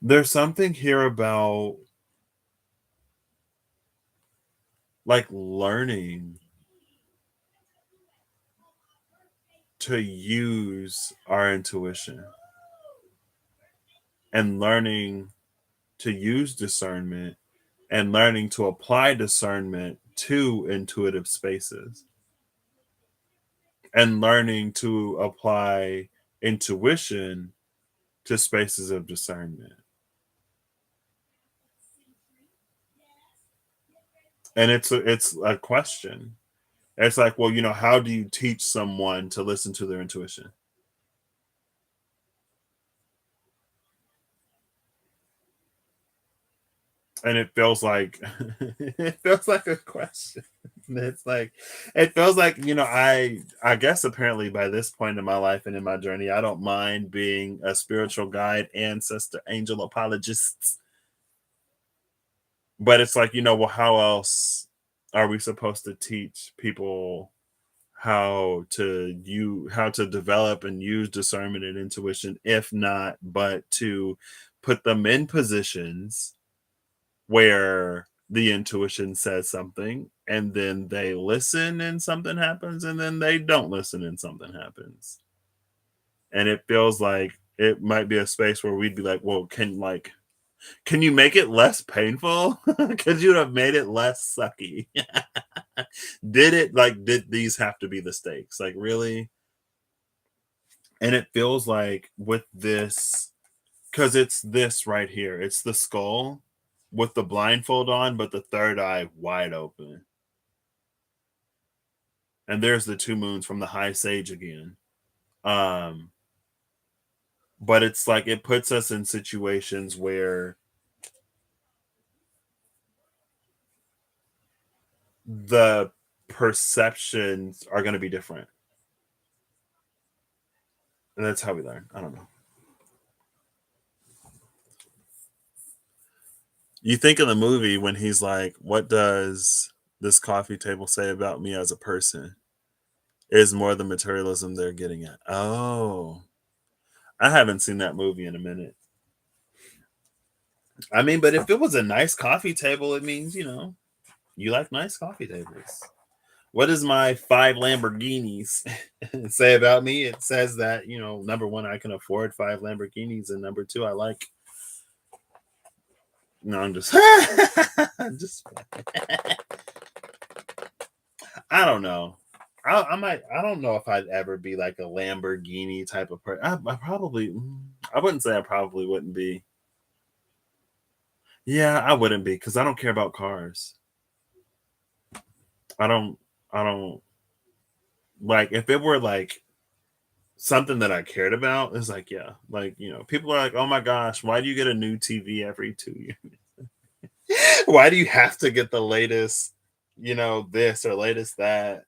There's something here about like learning to use our intuition and learning to use discernment and learning to apply discernment to intuitive spaces and learning to apply intuition to spaces of discernment. And it's a question. It's like, well, how do you teach someone to listen to their intuition? And it feels like it feels like a question. It's like it feels like, I guess apparently by this point in my life and in my journey, I don't mind being a spiritual guide, ancestor, angel apologist. But it's like, well, how else are we supposed to teach people how to develop and use discernment and intuition, if not but to put them in positions where the intuition says something and then they listen and something happens and then they don't listen and something happens. And it feels like it might be a space where we'd be like, well, can you make it less painful? Could you have made it less sucky? Did these have to be the stakes? Like, really? And it feels like with this, because it's this right here, it's the skull with the blindfold on, but the third eye wide open. And there's the 2 moons from the high sage again. But it's like it puts us in situations where the perceptions are going to be different. And that's how we learn. I don't know. You think of the movie when he's like, what does this coffee table say about me as a person? Is more the materialism they're getting at. Oh, I haven't seen that movie in a minute. I mean, but if it was a nice coffee table, it means, you like nice coffee tables. What does my 5 Lamborghinis say about me? It says that, number one, I can afford 5 Lamborghinis, and number two, I like. No, I'm just, I'm just. I don't know. I might. I don't know if I'd ever be like a Lamborghini type of person. I probably. I wouldn't say I probably wouldn't be. Yeah, I wouldn't be because I don't care about cars. I don't. I don't like if it were like something that I cared about. It's like yeah, like people are like, oh my gosh, why do you get a new TV every 2 years? Why do you have to get the latest, this or latest that?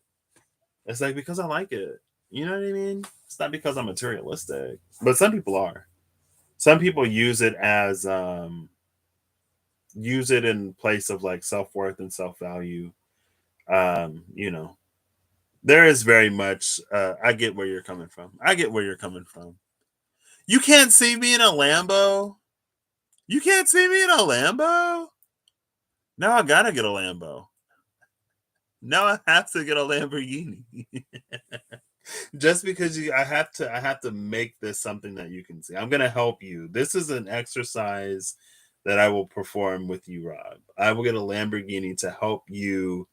It's like because I like it. You know what I mean? It's not because I'm materialistic, but some people are. Some people use it in place of like self-worth and self-value. You know, there is very much I get where you're coming from. I get where you're coming from. You can't see me in a Lambo. You can't see me in a Lambo. Now I gotta get a Lambo. Now I have to get a Lamborghini. Just because I have to make this something that you can see. I'm gonna help you. This is an exercise that I will perform with you, Rob. I will get a Lamborghini to help you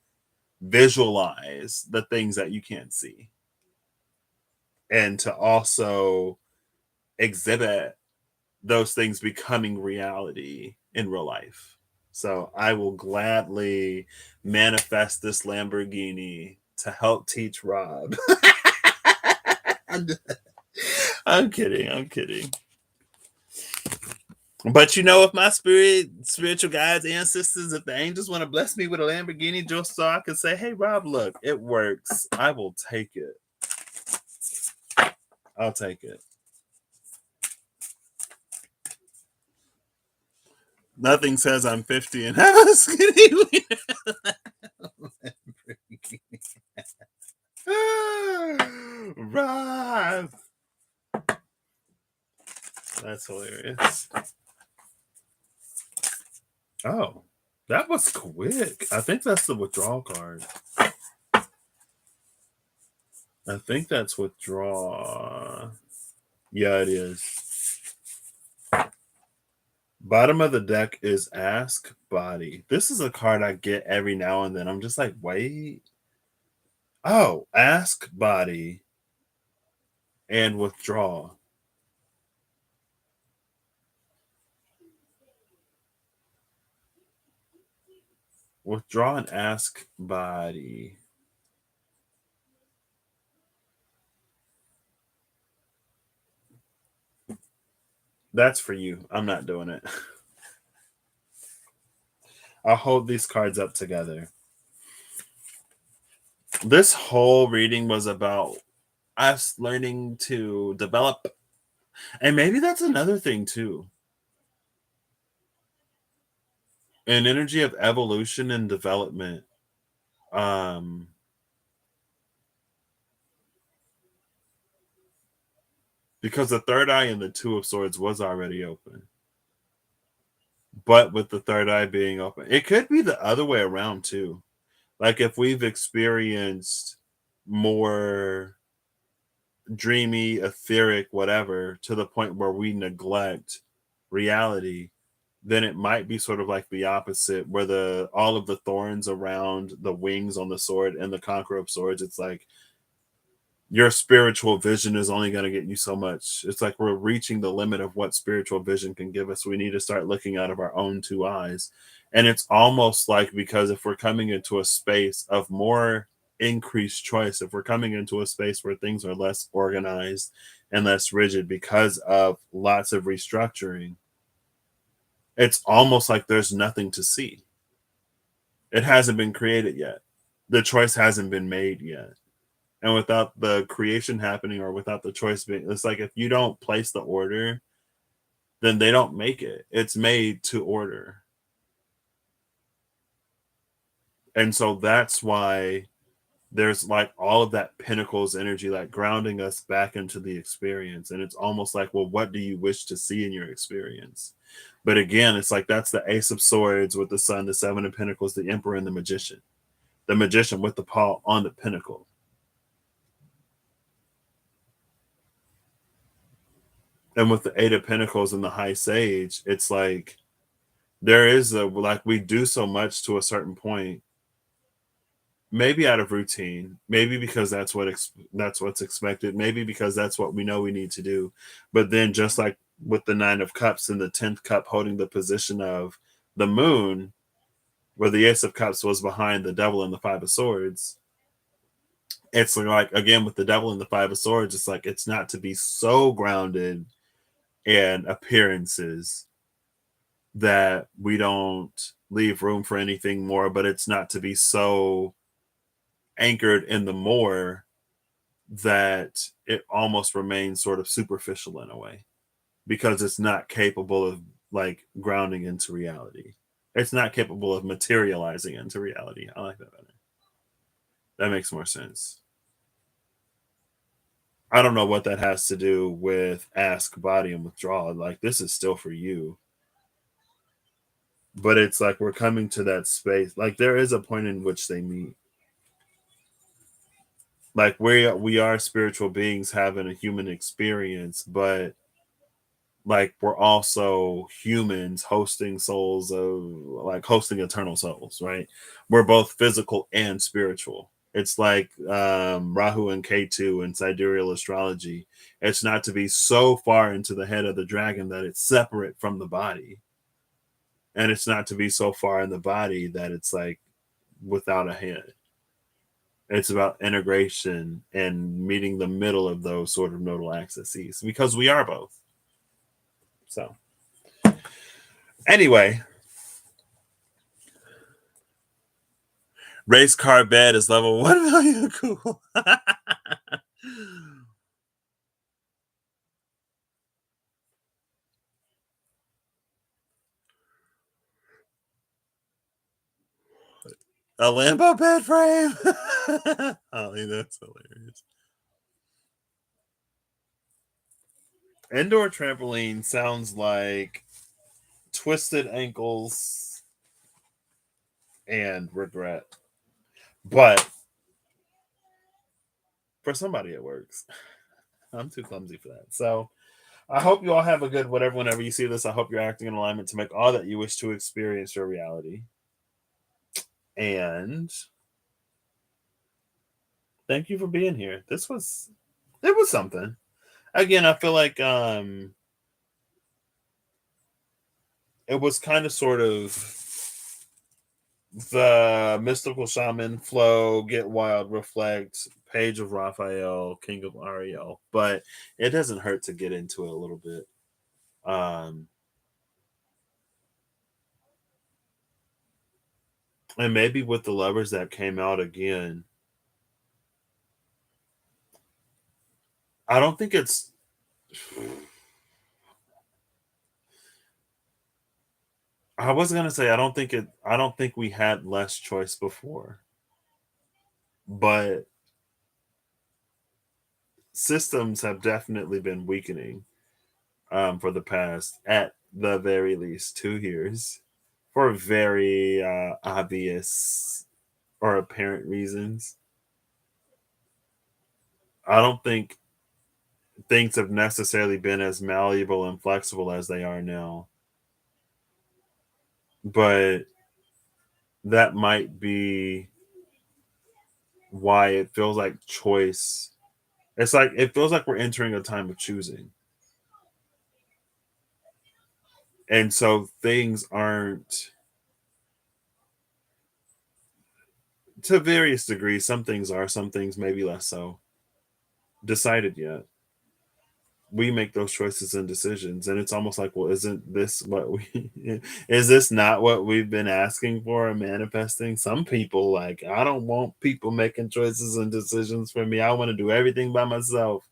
visualize the things that you can't see and to also exhibit those things becoming reality in real life. So I will gladly manifest this Lamborghini to help teach Rob. I'm, I'm kidding. I'm kidding. But if my spiritual guides, ancestors, if the angels want to bless me with a Lamborghini just so I can say, hey, Rob, look, it works. I will take it. I'll take it. Nothing says I'm 50 and have a skinny Rob. That's hilarious. Oh, that was quick. I think that's the withdrawal card. I think that's withdraw. Yeah, it is. Bottom of the deck is Ask Body. This is a card I get every now and then. I'm just like, wait. Oh, Ask Body and Withdraw. Withdraw and Ask Body. That's for you. I'm not doing it. I'll hold these cards up together. This whole reading was about us learning to develop. And maybe that's another thing too. An energy of evolution and development. Um because the third eye and the 2 of Swords was already open. But with the third eye being open, it could be the other way around too. Like if we've experienced more dreamy, etheric, whatever, to the point where we neglect reality, then it might be sort of like the opposite, where the all of the thorns around the wings on the sword and the Conqueror of Swords, it's like your spiritual vision is only going to get you so much. It's like we're reaching the limit of what spiritual vision can give us. We need to start looking out of our own 2 eyes. And it's almost like because if we're coming into a space of more increased choice, if we're coming into a space where things are less organized and less rigid because of lots of restructuring, it's almost like there's nothing to see. It hasn't been created yet. The choice hasn't been made yet. And without the creation happening or without the choice being, it's like if you don't place the order, then they don't make it. It's made to order. And so that's why there's like all of that Pentacles energy, like grounding us back into the experience. And it's almost like, well, what do you wish to see in your experience? But again, it's like that's the Ace of Swords with the Sun, the Seven of Pentacles, the Emperor, and the Magician. The Magician with the paw on the Pinnacle. And with the Eight of Pentacles and the High Sage, it's like there is a, like, we do so much to a certain point, maybe out of routine, maybe because that's what's expected, maybe because that's what we know we need to do. But then, just like with the Nine of Cups and the 10th cup holding the position of the Moon, where the Ace of Cups was behind the Devil and the Five of Swords, it's like, again, with the Devil and the Five of Swords, it's like it's not to be so grounded in appearances that we don't leave room for anything more, but it's not to be so anchored in the more that it almost remains sort of superficial in a way, because it's not capable of like grounding into reality. It's not capable of materializing into reality. I like that better. That makes more sense. I don't know what that has to do with ask, body, and withdraw. Like, this is still for you. But it's like we're coming to that space. Like, there is a point in which they meet. Like, we are spiritual beings having a human experience, but like we're also humans hosting souls of, like, hosting eternal souls, right? We're both physical and spiritual. It's like Rahu and Ketu in sidereal astrology. It's not to be so far into the head of the dragon that it's separate from the body, and it's not to be so far in the body that it's like without a head. It's about integration and meeting the middle of those sort of nodal axes, because we are both. So anyway, race car bed is level 1 million. Cool. A Lambo bed frame. Ollie, that's hilarious. Indoor trampoline sounds like twisted ankles and regret. But for somebody, it works. I'm too clumsy for that. So I hope you all have a good whatever whenever you see this. I hope you're acting in alignment to make all that you wish to experience your reality. And thank you for being here. It was something. Again, I feel like it was kind of sort of the mystical shaman flow, get wild, reflect, page of Raphael, king of Ariel, but it doesn't hurt to get into it a little bit. And maybe with the lovers that came out again, I don't think it's I was gonna say I don't think we had less choice before, but systems have definitely been weakening for the past, at the very least, 2 years, for very obvious or apparent reasons. I don't think things have necessarily been as malleable and flexible as they are now, but that might be why it feels like choice. It's like it feels like we're entering a time of choosing. And so things aren't, to various degrees, some things are, some things maybe less so, decided yet. We make those choices and decisions, and it's almost like, well, isn't this what we is this not what we've been asking for and manifesting? Some people, like, I don't want people making choices and decisions for me. I want to do everything by myself.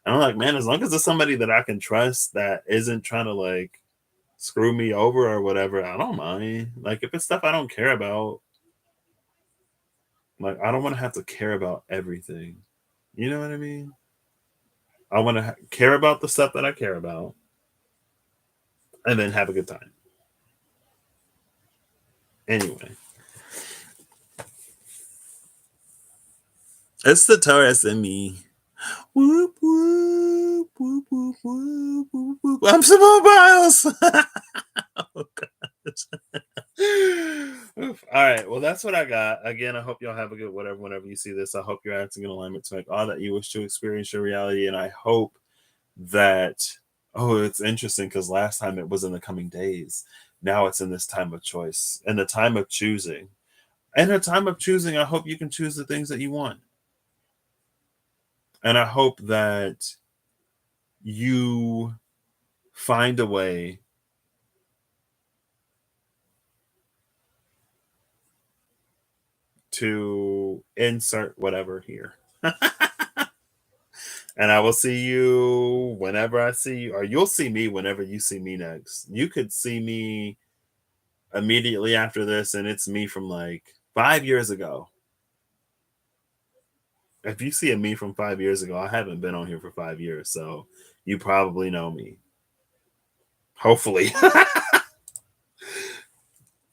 And I'm like, man, as long as it's somebody that I can trust that isn't trying to like screw me over or whatever, I don't mind. Like, if it's stuff I don't care about, Like, I don't want to have to care about everything. You know what I mean? I want to care about the stuff that I care about and then have a good time. Anyway, it's the Taurus in me. Whoop, whoop, whoop, whoop, whoop, whoop, whoop. I'm Simone Biles. Oh, gosh. Oof. All right. Well, that's what I got. Again, I hope y'all have a good whatever whenever you see this. I hope you're acting in alignment to make all that you wish to experience your reality. And I hope that, oh, it's interesting because last time it was in the coming days. Now it's in this time of choice and the time of choosing. And the time of choosing, I hope you can choose the things that you want. And I hope that you find a way to insert whatever here. And I will see you whenever I see you, or you'll see me whenever you see me next. You could see me immediately after this, and it's me from like 5 years ago. If you see a me from 5 years ago, I haven't been on here for 5 years, so you probably know me. Hopefully.